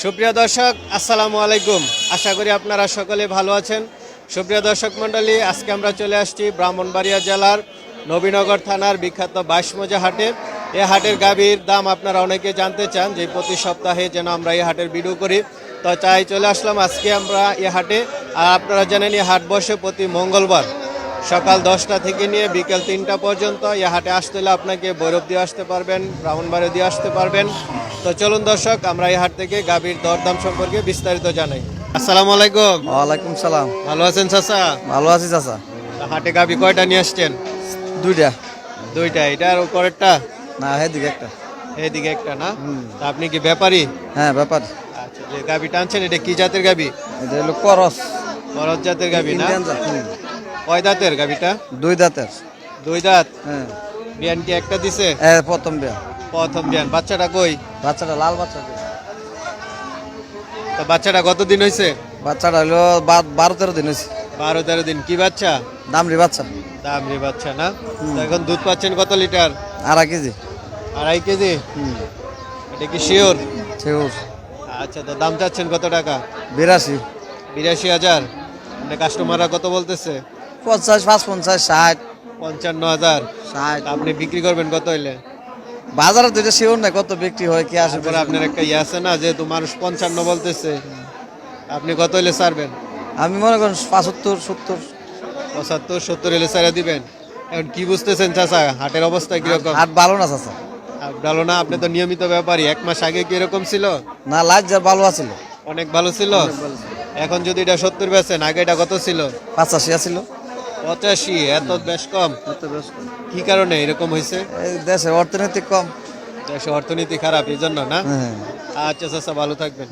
সুপ্রিয় দর্শক আসসালামু আলাইকুম। আশা করি আপনারা সকলে ভালো আছেন। সুপ্রিয় দর্শক মণ্ডলী, আজকে আমরা চলে আসছি ব্রাহ্মণবাড়িয়া জেলার নবীনগর থানার বিখ্যাত 22 মৌজা হাটে। এই হাটের গাভীর দাম আপনারা অনেকে জানতে চান যে প্রতি সপ্তাহে যেন আমরা এই হাটের ভিডিও করি, তো চাই চলে আসলাম আজকে আমরা এই হাটে। আর আপনারা জানেন এই হাট বসে প্রতি মঙ্গলবার সকাল 10টা থেকে নিয়ে বিকেল 3টা পর্যন্ত। এই হাটে আসতে হলে আপনাকে ভৈরব দিয়ে আসতে পারবেন, ব্রাহ্মণবাড়িয়া দিয়ে আসতে পারবেন। তো চলুন দর্শক, আমরা এই হাট থেকে গাভীর দরদাম সম্পর্কে বিস্তারিত জানাই। আসসালামু আলাইকুম। ওয়ালাইকুম সালাম। ভালো আছেন চাচা? ভালো আছি চাচা। হাটে গাভী কয়টা নিয়ে আসছেন? দুইটা। দুইটা? এটার উপরেরটা? না, এদিকে একটা। এদিকে একটা না? তা আপনি কি ব্যাপারী? হ্যাঁ, ব্যাপার। আচ্ছা, যে গাভী টানছেন এটা কি জাতের গাভী? এটা হলো করস। করজ জাতের গাভী না? ইন্ডিয়ান জাত। কয় দাঁতের গাভীটা? দুই দাঁতের। দুই দাঁত? হ্যাঁ। বিয়ান কি একটা দিছে? প্রথম বিয়া। প্রথম বিয়ান। বাচ্চাটা কই? বাচ্চাটা লাল বাচ্চা। তো বাচ্চাটা কতদিন হয়েছে? বাচ্চাটা হলো 12-13 দিন হয়েছে। 12-13 দিন। কি বাচ্চা? দামরি বাচ্চা। দামরি বাচ্চা না? তো এখন দুধ পাচ্ছেন কত লিটার? 2.5 কেজি। 2.5 কেজি? এটা কি শিওর? শিওর। আচ্ছা, তো দাম চাচ্ছেন কত টাকা? 82। 82,000। মানে কাস্টমাররা কত বলতেছে? 50, 55, 60। 55,000। 60। আপনি বিক্রি করবেন কত হইলে? বাজারে দুইটা শিওর না কত বিক্রি হয় কি আসে। তারপরে আপনার একটা ইয়ে আছে না, যেহেতু মানুষ 55 বলতেছে, আপনি কত হইলে ছাড়বেন? আমি মনে করেন 75, 70। 75, 70 হইলে ছাড়া দিবেন। এখন কি বুঝতেছেন চাচা, হাটের অবস্থা কিরকম? হাট ভালো না চাচা। ভালো না? আপনি তো নিয়মিত ব্যাপারী। 1 মাস আগে কি এরকম ছিল? না, লাজ্জার ভালো আছিল। অনেক ভালো ছিল। এখন যদি এটা 70 বেচেন, আগে এটা কত ছিল? 85 আছিল। 85? এত বেশ কম? কি কারণে এরকম হয়েছে? এই দেশে অর্থনৈতিক কম। দেশে অর্থনীতি খারাপ, এই জন্য না? হ্যাঁ। আচ্ছা চাচা, ভালো থাকবেন।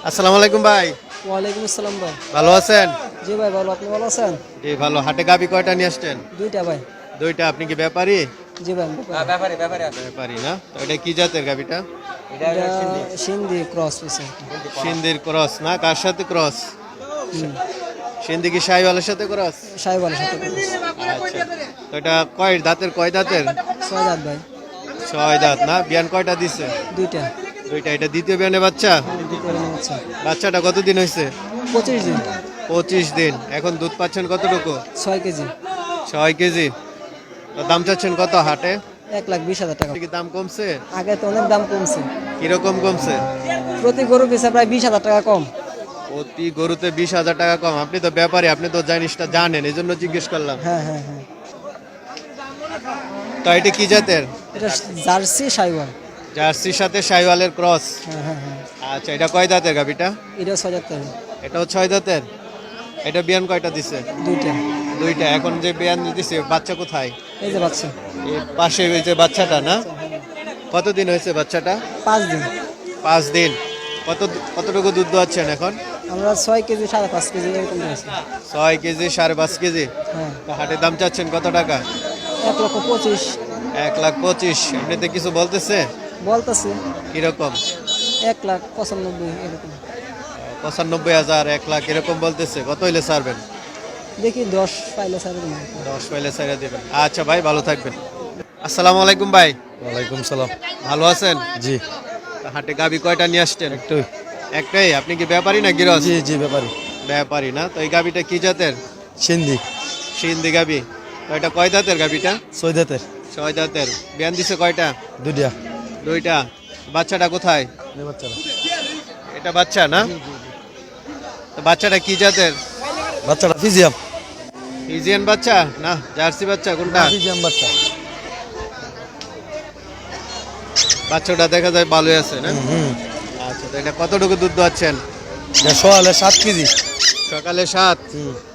আসসালামু আলাইকুম ভাই। ওয়ালাইকুম আসসালাম ভাই। ভালো আছেন? জি ভাই ভালো, আপনি ভালো আছেন? জি ভালো। হাটে গাভী কয়টা নিয়ে আসছেন? দুইটা ভাই। দুইটা? আপনি কি ব্যাপারী? জি ভাই। ব্যাপারী না? তো এটা কি জাতের গাভীটা? এটা সিন্ধি ক্রস হয়েছে। সিন্ধির ক্রস না? কার সাথে ক্রস? সিন্ধি কি শাহিওয়ালের সাথে ক্রস? সাহেবালের সাথে ক্রস। আচ্ছা, তো এটা কয় দাঁতের? কয় দাঁতের? 6 দাঁত ভাই। 6 দাঁত না? বিয়ান কয়টা দিছে? দুইটা। দুইটা? এটা দ্বিতীয় বিয়ানে বাচ্চা? দুটো এনে হচ্ছে বাচ্চাটা কতদিন হয়েছে? 25 দিন। 25 দিন। এখন দুধ পাচ্ছেন কতটুকু? 6 কেজি। 6 কেজি। তো দাম চাচ্ছেন কত হাটে? 1,20,000 টাকা। কি দাম কমছে? আগে তো অনেক দাম কমছে। কিরকম কমছে? প্রতি গরু পিছু প্রায় 20,000 টাকা কম। প্রতি গরুতে 20,000 টাকা কম? আপনি তো ব্যাপারী, আপনি তো জিনিসটা জানেন, এই জন্য জিজ্ঞেস করলাম। হ্যাঁ হ্যাঁ হ্যাঁ। তো এটা কি জাতের? এটা জার্সি সাইওয়াল। জার্সির সাথে শাহিওয়ালের ক্রস? হ্যাঁ হ্যাঁ হ্যাঁ। আচ্ছা, এটা কয় দাঁতের গাভীটা? এটা 6 দাঁত টাকা। এটাও 6 দাঁতের? এটা বিয়ান কয়টা দিছে? দুইটা। দুইটা? এখন যে বিয়ান দিছে বাচ্চা কোথায়? এই যে বাচ্চা। এই পাশে ওই যে বাচ্চাটা না? কতদিন হয়েছে বাচ্চাটা? 5 দিন। 5 দিন। কতটুকু দুধ দোয়াচ্ছেন এখন? আমরা 6 কেজি 5.5 কেজি এরকম দিয়েছি। 6 কেজি 5.5 কেজি? হ্যাঁ। তো হাটের দাম চাচ্ছেন কত টাকা? 1,25,000। 1,25,000? এমনিতে কিছু বলতেছে? বলতেছে কিরকম? 1,95,000 এরকম। 95,000, 1 লাখ এরকম বলতেছে। কত হইলে ছাড়বেন? দেখি 10 পাইলে ছাড়ব। 10 পাইলে ছাড়া দিবেন। আচ্ছা ভাই, ভালো থাকবেন। আসসালামু আলাইকুম ভাই। ওয়ালাইকুম সালাম। ভালো আছেন? জি। তা হাটে গাভী কয়টা নিয়ে আসছেন? একটু। একটাই? আপনি কি ব্যাপারী না গৃহস্থ? জি জি, ব্যাপারী। ব্যাপারী না? তো এই গাভীটা কি জাতের? সিন্ধি। সিন্ধি গাভী? তো এটা কয় দাঁতের গাভীটা? 6 দাঁতের। 6 দাঁতের। বিয়ান দিছে কয়টা? দুইটা। দুইটা? বাচ্চাটা কোথায়? বাচ্চারা। এটা বাচ্চা না? তো বাচ্চাটা কি জাতের? বাচ্চাটা ফিজিয়াম। ফিজিয়ান বাচ্চা না জার্সি বাচ্চা? কোনটা? ফিজিয়াম বাচ্চা। বাচ্চাটা দেখা যায় ভালোই আছে না? আচ্ছা, তো এটা কতটুকু দুধ দোয়াচ্ছেন? সকালে 7 কেজি। সকালে 7?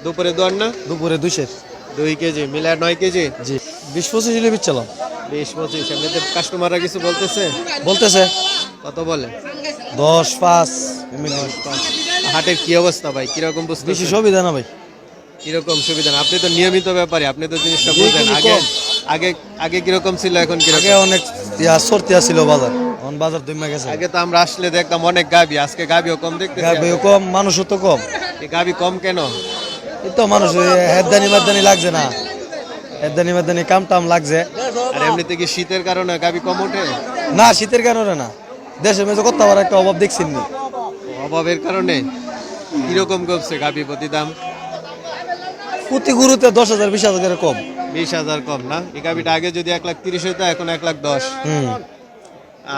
দুপুরে দোয়ান না? দুপুরে 200। 2 কেজি মিলে 9 কেজি? জি। 20-25 হিলে বিচ্ছিলাম। 20-25? এমনিতে কাস্টমাররা কিছু বলতেছে? বলতেছে কত বলে? 10-5। হাটের কি অবস্থা ভাই, কিরকম বেশি বুঝতেছেন? সুবিধা না ভাই। কিরকম সুবিধা না? আপনি তো নিয়মিত ব্যাপারী, আপনি তো জিনিসটা বুঝেন। কিন্তু আগে কম। আগে আগে কিরকম ছিল, এখন আগে কিরকম? অনেক সরতি ছিল বাজার। এখন বাজার দমে গেছে। আগে তো আমরা আসলে দেখতাম অনেক গাভী, আজকে গাভীও কম দেখতেছি। গাভীও কম, মানুষও তো কম। এই গাভী কম কেন? এই তো মানুষ হেদানি মাদানি লাগছে না। হেদানি মাদানি কাম টাম লাগছে। আর এমনিতে কি শীতের কারণে গাভী কম ওঠে? না, শীতের কারণে না। দেশের মেঝে কত বড় একটা অভাব দেখছেন নি। অভাবের কারণে কিরকম কমছে গাভী প্রতি দাম? প্রতি গরুতে 10,000 20,000 করে কম। 20,000 কম না? এই গাভীটা আগে যদি 1,30,000 হইতো, এখন 1,10,000।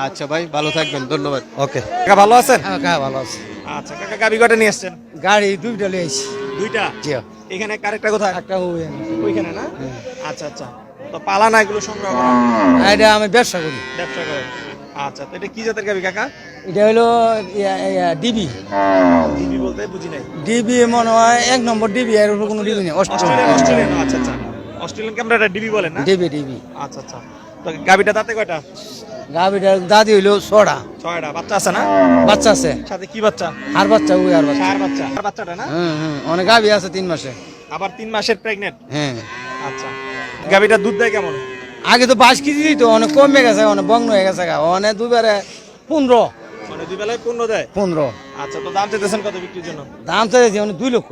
আচ্ছা ভাই, ভালো থাকবেন, ধন্যবাদ। ওকে। কাকা ভালো আছেন? হ্যাঁ ভালো আছে। আচ্ছা কাকা, গাবি কটা নিয়ে আসছেন? গাড়ি দুইটা লিয়েছি। দুইটা? জি। এখানে কারেক্টটা কোথায়? একটা হুয়ে। ওইখানে না? আচ্ছা আচ্ছা। তো পালা না এগুলো সংগ্রহ করা? এটা আমি ব্যবসা করি। ব্যবসা করেন? আচ্ছা, তো এটা কি জাতের গাবি কাকা? এটা হলো ডিবি। ডিবি বলতে বুঝি নাই। ডিবি মনে হয় 1 নম্বর ডিবি, আর কোনো ডিবি নেই। অস্ট্রেলিয়ান, অস্ট্রেলিয়ান, আচ্ছা আচ্ছা। অস্ট্রেলিয়ান ক্যামেরাটা ডিবি বলেন না? DB DB. আচ্ছা আচ্ছা। তো গাবিটা দাঁতে কয়টা? গাভিটার দাদি হইলো 6টা। 6টা। বাচ্চা আছে না? বাচ্চা আছে। সাথে কি বাচ্চা? আর বাচ্চা ওই আর বাচ্চা। চার বাচ্চা। আর বাচ্চাটা না? অনেক গাভি আছে 3 মাসে। আবার 3 মাসের প্রেগনেন্ট? হ্যাঁ। আচ্ছা। গাবিটা দুধ দেয় কেমন? আগে তো 22 কেজি দিত, অনেক কমে গেছে, অনেক বগ্ন হয়ে গেছে। অনেক দুবারে 15। মানে দুই বেলায় 15 দেয়? 15। আচ্ছা, তো দাম চাইতেছেন কত বিক্রির জন্য? দাম চাইছি মানে 2 লক্ষ।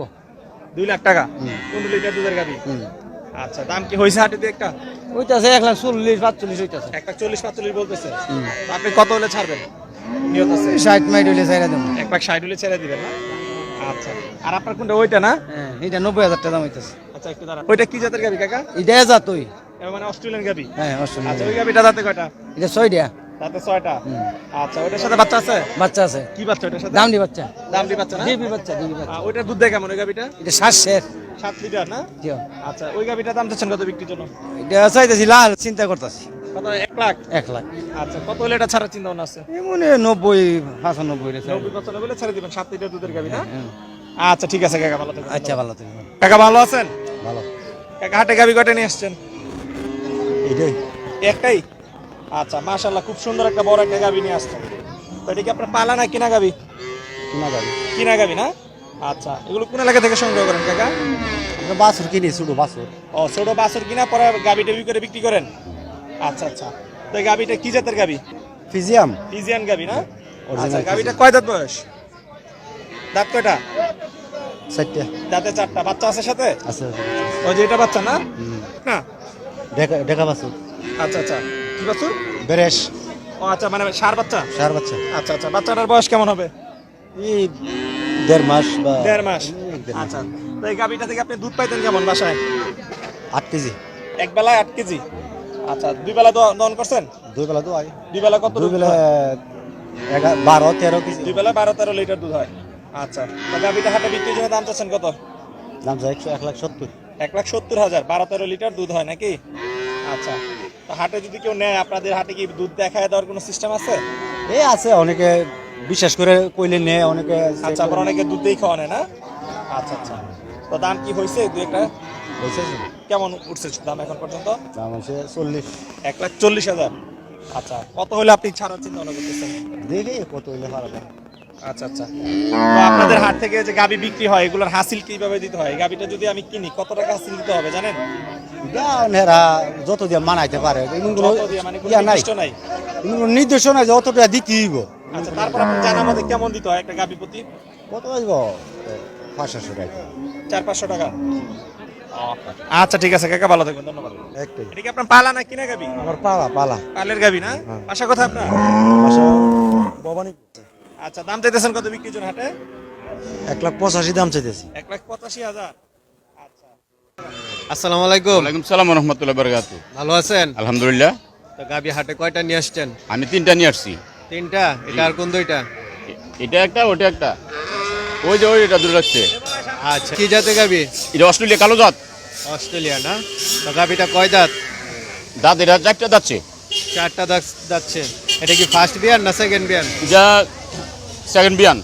2 লাখ টাকা? 15 লিটার দুধের গাবি? আচ্ছা, দাম কি হয়েছে হাটে দিয়ে একটা? ওইটাছে 1,40,45 হইতাছে। 1,40,45 বলতেছে। তো আপনি কত হলে ছাড়বেন? নিয়ত আছে 60 মাইল হইলে ছাইরা দেব। 1,60 হলে ছেড়ে দিবেন না? আচ্ছা। আর আপনার কোনটা ওইটা না? হ্যাঁ, এটা 90,000 টাকা দাম হইতাছে। আচ্ছা, একটু দাঁড়ান। ওইটা কি জাতের গাবি কাকা? এটা জাতই। এবার মানে অস্ট্রেলিয়ান গাবি? হ্যাঁ, অস্ট্রেলিয়া। আচ্ছা, ওই গাবিটা দাঁতে কয়টা? এটা 6টা। দাঁতে 6টা? আচ্ছা, ওইটার সাথে বাচ্চা আছে? বাচ্চা আছে। কি বাচ্চা ওইটার সাথে? দামড়ি বাচ্চা। দামড়ি বাচ্চা না? ডিবি বাচ্চা, ডিবি বাচ্চা। ওইটার দুধ দেয় কেমন ওই গাবিটা? এটা 7 7 লিটার না? জি। আচ্ছা, ওই গাবিটার দাম চাচ্ছেন কত বিক্রির জন্য? এটা চাইতেছি লাল, চিন্তা করতেছি কত? 1 লাখ? 1 লাখ। আচ্ছা, কত হলে এটা ছাড়ার চিন্তা ভাবনা আছে? এমন 90 95 রে। 90-95 হলে ছেড়ে দিবেন। 7 লিটার দুধের গাবি না? আচ্ছা, ঠিক আছে কাকা, ভালো থাকবেন। আচ্ছা, ভালো থাকবেন। কাকা ভালো আছেন? ভালো। কাকা হাটে গাবি কয়টা নিয়ে আসছেন? এইটাই একটাই? আচ্ছা, মাশাআল্লাহ, খুব সুন্দর একটা বড় একটা গাবি নিয়ে আসছেন। তো এটা কি আপনার পালা না কিনা গাবি? কিনা গাড়ি। কিনা গাবি না? আচ্ছা, এগুলো কোন এলাকা থেকে সংগ্রহ করেন কাকা? আমরা বাছুর কিনি, ছোট বাছুর। ও, ছোট বাছুর কিনা পরে গাবিটা বিক্রি বিক্রি করেন? আচ্ছা আচ্ছা। তো এই গাবিটা কি জাতের গাবি? ফিজিয়াম। ফিজিয়ান গাবি না? Original আচ্ছা, গাবিটা কয় দাঁত বয়স? দাঁত কয়টা? 4টা দাঁতে 4টা। বাচ্চা আছে সাথে? আছে। ওই যে এটা বাচ্চা না? না? ঢাকা বাছুর। আচ্ছা আচ্ছা। কি বাছুর? বেরেশ। ও আচ্ছা, মানে ষাঁড় বাচ্চা? সার বাচ্চা। আচ্ছা আচ্ছা। বাচ্চাটার বয়স কেমন হবে? এই 1.5 মাস বা 1.5 মাস। 1.5 মাস। আচ্ছা, তো এই গাবিটা থেকে আপনি দুধ পাইতেন কেমন বাসায়? 8 কেজি। এক বেলায় 8 কেজি? আচ্ছা, দুই বেলা দহন করছেন? দুই বেলা তো আগে। দুই বেলা কত? দুই বেলা 12-13 কেজি। দুই বেলা 12-13 লিটার দুধ হয়। আচ্ছা, তো গাবিটা হাটে বিক্রির জন্য দাম চাচ্ছেন কত? দাম চাই 1,70,000। 1,70,000। 12-13 লিটার দুধ হয় নাকি? আচ্ছা, তো হাটে যদি কেউ নেয়, আপনাদের হাটে কি দুধ দেখায় দেওয়ার কোনো সিস্টেম আছে? এই আছে, অনেকে বিশ্বাস করে কইলে নেয়, অনেকে। আচ্ছা, আবার অনেকে দুধ দিয়ে খাওয়ানে না? আচ্ছা আচ্ছা। তো দাম কি হয়েছে দু একটা? হয়েছে কেমন উঠছে দাম এখন পর্যন্ত? দাম হচ্ছে 40। 1,40,000। আচ্ছা, কত হলে আপনি ছাড়ার চিন্তা ভাবনা করতেছেন? দেখি কত হইলে পারবে। আচ্ছা আচ্ছা। তো আপনাদের হাট থেকে যে গাবি বিক্রি হয়, এগুলোর হাসিল কিভাবে দিতে হয়? গাবিটা যদি আমি কিনি, কত টাকা হাসিল দিতে হবে জানেন? এরা যত দিয়ে মানাইতে পারে, এমন কোনো কত দিয়ে, মানে কোনো ইয়া নাই, নির্দিষ্ট নাই? এমন কোনো নির্দেশ নাই যে অতটা দিতে হইব। আচ্ছা, তারপর আপনি জানা মতে কেমন দিতে হয় একটা গাবি প্রতি? কত আসব? 500 টাকা। 400-500 টাকা? আচ্ছা, ঠিক আছে কাকা, ভালো থাকবেন, ধন্যবাদ। একটাই। এটা কি আপনার পালা না কিনা গাবি? আমার পালা পালা। পালের গাবি না? বাসা কোথায় আপনার? বাসা ভবানী। আচ্ছা, দাম চাইতেছেন কত বিক্রির জন্য হাটে? 1,85,000 দাম চাইতেছি। 1,85,000। আচ্ছা। আসসালামু আলাইকুম। ওয়ালাইকুম সালাম রহমতুল্লাহ বারাকাতু। ভালো আছেন? আলহামদুলিল্লাহ। তো গাবি হাটে কয়টা নিয়ে আসছেন? আমি 3টা নিয়ে আসছি। 3টা? এটা আর কোন দুইটা? এটা একটা, ওটা একটা। ওই যে ওই এটা দূরে রাখছে। আচ্ছা, কি জাতের গাবি? এটা অস্ট্রেলিয়া কালো জাত। অস্ট্রেলিয়া না? তো গাবিটা কয় দাঁত? দাঁত এটা 4টা যাচ্ছে। 4টা দাঁত যাচ্ছে। এটা কি ফার্স্ট বিয়ান না সেকেন্ড বিয়ান? এটা সেকেন্ড বিয়ান।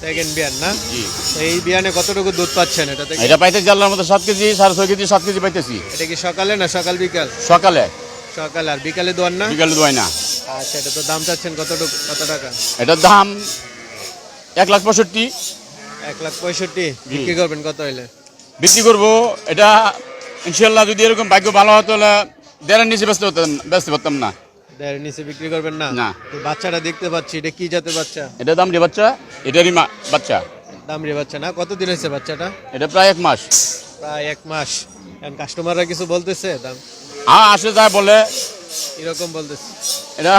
সেকেন্ড বিয়ান না? জি। তো এই বিয়ানে কতটুকু দুধ পাচ্ছেন এটা থেকে? এটা পাইতেছি আল্লাহর মতো 7 কেজি, 6.5 কেজি, 7 কেজি পাইতেছি। এটা কি সকালে না সকাল বিকাল? সকালে। সকাল, আর বিকালে দোয়ান না? বিকালে দোয়াই না। আচ্ছা, এটা তো দাম চাচ্ছেন কতটুকু, কত টাকা? এটার দাম 1,65,000। 1,65,000 বিক্রি করবেন কত হইলে? বিক্রি করবো এটা ইনশাল্লাহ, যদি এরকম ভাগ্য ভালো হতো তাহলে 1,500 নিচে বেচতে পারতাম না। দেড় নিচে বিক্রি করবেন না? না। তো বাচ্চাটা দেখতে পাচ্ছি, এটা কি জাতের বাচ্চা? এটা দামড়ি বাচ্চা, এটারই বাচ্চা। দামড়ি বাচ্চা না? কতদিন হয়েছে বাচ্চাটা? এটা প্রায় 1 মাস। প্রায় 1 মাস। এখন কাস্টমাররা কিছু বলতেছে দাম? আসে যায় বলে, এরকম বলতেছে? এটা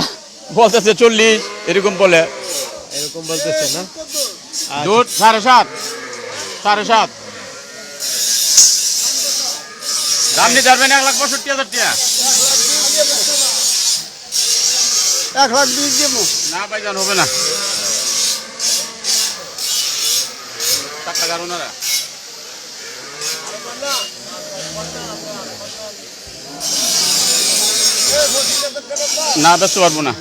বলতেছে 40 এরকম বলে। এরকম বলতেছে না? আচ্ছা, দুধ 7.5 7.5 দাম নিতে পারবেন 1,65,000 টাকা। 1,20,000 দেবো। না ভাইজান হবে না, টাকা কারণ না বেচতে পারবো না।